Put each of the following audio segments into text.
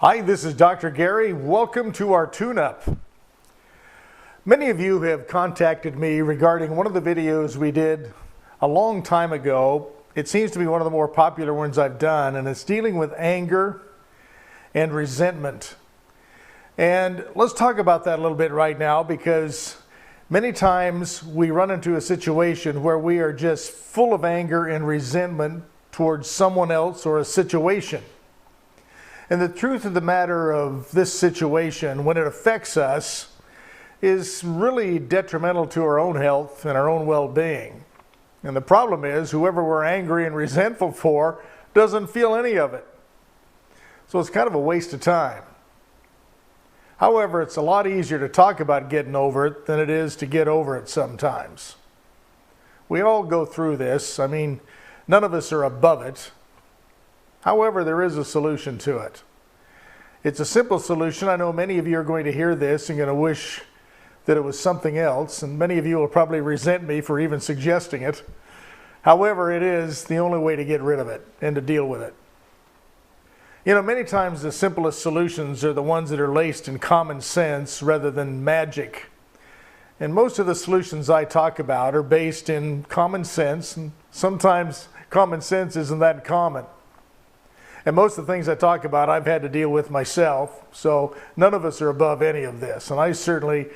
Hi, this is Dr. Gary. Welcome to our tune-up. Many of you have contacted me regarding one of the videos we did a long time ago. It seems to be one of the more popular ones I've done, and it's dealing with anger and resentment. And let's talk about that a little bit right now, because many times we run into a situation where we are just full of anger and resentment towards someone else or a situation. And the truth of the matter of this situation, when it affects us, is really detrimental to our own health and our own well-being. And the problem is, whoever we're angry and resentful for doesn't feel any of it. So it's kind of a waste of time. However, it's a lot easier to talk about getting over it than it is to get over it sometimes. We all go through this. I mean, none of us are above it. However, there is a solution to it. It's a simple solution. I know many of you are going to hear this and going to wish that it was something else, and many of you will probably resent me for even suggesting it. However, it is the only way to get rid of it and to deal with it. You know, many times the simplest solutions are the ones that are laced in common sense rather than magic. And most of the solutions I talk about are based in common sense, and sometimes common sense isn't that common. And most of the things I talk about, I've had to deal with myself, so none of us are above any of this. And I certainly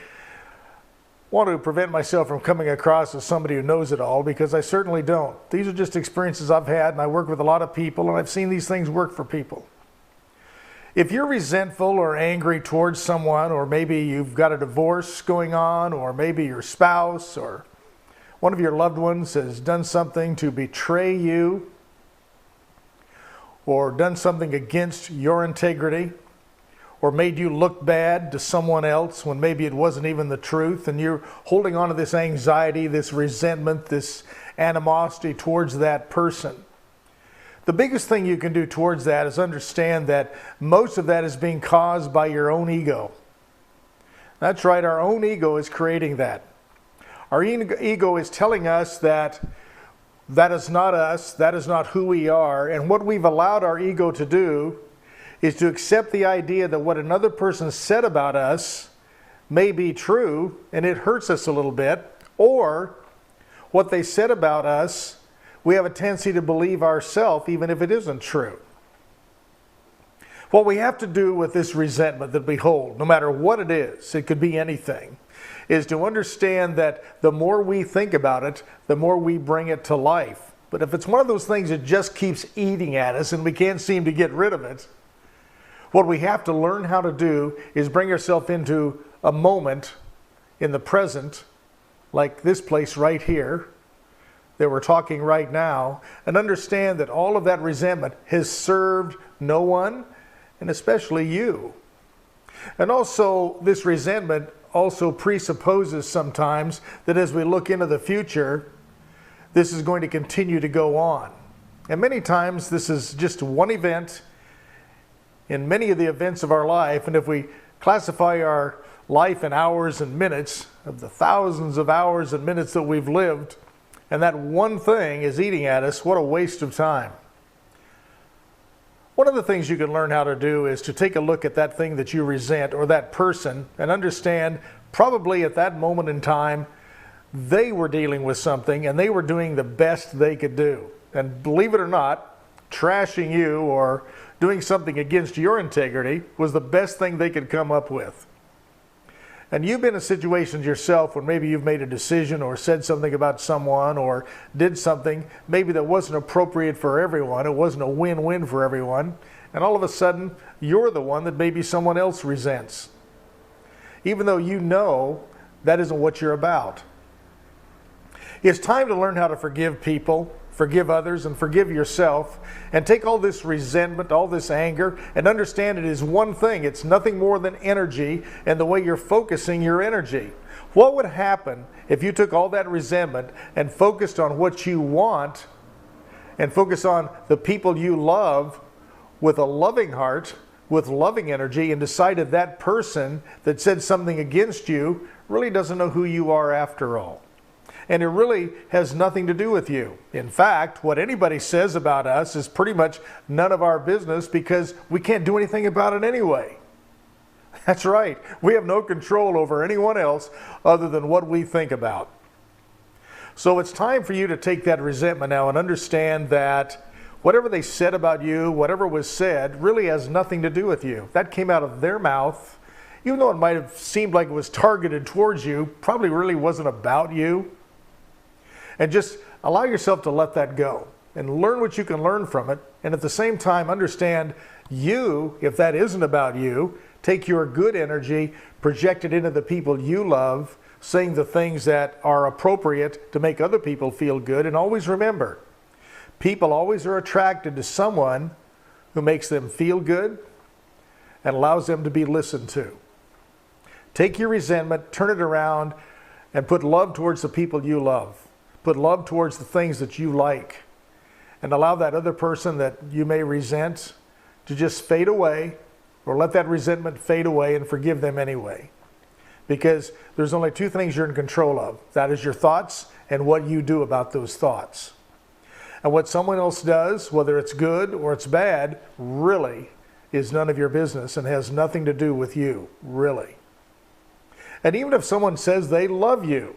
want to prevent myself from coming across as somebody who knows it all, because I certainly don't. These are just experiences I've had, and I work with a lot of people, and I've seen these things work for people. If you're resentful or angry towards someone, or maybe you've got a divorce going on, or maybe your spouse or one of your loved ones has done something to betray you, or done something against your integrity, or made you look bad to someone else when maybe it wasn't even the truth, and you're holding on to this anxiety, this resentment, this animosity towards that person. The biggest thing you can do towards that is understand that most of that is being caused by your own ego. That's right, our own ego is creating that. Our ego is telling us that that is not us, that is not who we are, and what we've allowed our ego to do is to accept the idea that what another person said about us may be true, and it hurts us a little bit, or what they said about us, we have a tendency to believe ourselves even if it isn't true. What we have to do with this resentment that we hold, no matter what it is, it could be anything, is to understand that the more we think about it, the more we bring it to life. But if it's one of those things that just keeps eating at us and we can't seem to get rid of it, what we have to learn how to do is bring ourselves into a moment in the present, like this place right here that we're talking right now, and understand that all of that resentment has served no one, and especially you. And also, this resentment also presupposes sometimes that as we look into the future, this is going to continue to go on. And many times this is just one event in many of the events of our life, and if we classify our life in hours and minutes, of the thousands of hours and minutes that we've lived, and that one thing is eating at us, what a waste of time. One of the things you can learn how to do is to take a look at that thing that you resent or that person and understand probably at that moment in time they were dealing with something and they were doing the best they could do. And believe it or not, trashing you or doing something against your integrity was the best thing they could come up with. And you've been in situations yourself when maybe you've made a decision or said something about someone or did something maybe that wasn't appropriate for everyone. It wasn't a win-win for everyone. And all of a sudden, you're the one that maybe someone else resents, even though you know that isn't what you're about. It's time to learn how to forgive people, forgive others, and forgive yourself, and take all this resentment, all this anger, and understand it is one thing. It's nothing more than energy and the way you're focusing your energy. What would happen if you took all that resentment and focused on what you want and focus on the people you love with a loving heart, with loving energy, and decided that person that said something against you really doesn't know who you are after all? and it really has nothing to do with you. In fact, what anybody says about us is pretty much none of our business because we can't do anything about it anyway. That's right. We have no control over anyone else other than what we think about. So it's time for you to take that resentment now and understand that whatever they said about you, whatever was said, really has nothing to do with you. That came out of their mouth. Even though it might have seemed like it was targeted towards you, probably really wasn't about you. And just allow yourself to let that go and learn what you can learn from it. And at the same time, understand you, if that isn't about you, take your good energy, project it into the people you love, saying the things that are appropriate to make other people feel good. And always remember, people always are attracted to someone who makes them feel good and allows them to be listened to. Take your resentment, turn it around, and put love towards the people you love. Put love towards the things that you like. And allow that other person that you may resent to just fade away, or let that resentment fade away and forgive them anyway. Because there's only two things you're in control of. That is your thoughts and what you do about those thoughts. And what someone else does, whether it's good or it's bad, really is none of your business and has nothing to do with you, really. And even if someone says they love you,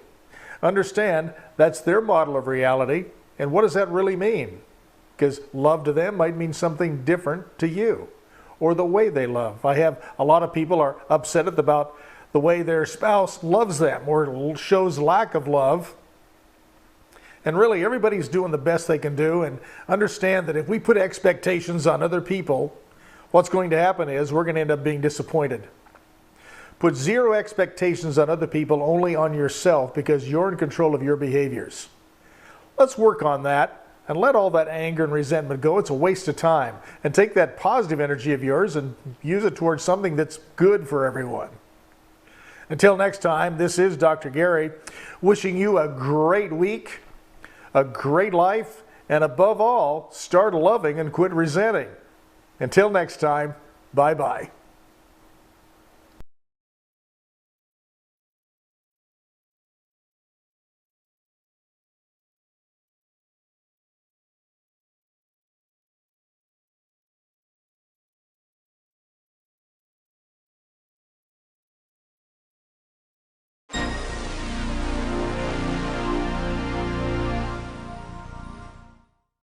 understand that's their model of reality. And what does that really mean? Because love to them might mean something different to you, or the way they love. I have a lot of people are upset about the way their spouse loves them or shows lack of love. And really, everybody's doing the best they can do. And understand that if we put expectations on other people, what's going to happen is we're going to end up being disappointed. Put zero expectations on other people, only on yourself, because you're in control of your behaviors. Let's work on that and let all that anger and resentment go. It's a waste of time. And take that positive energy of yours and use it towards something that's good for everyone. Until next time, this is Dr. Gary, wishing you a great week, a great life, and above all, start loving and quit resenting. Until next time, bye-bye.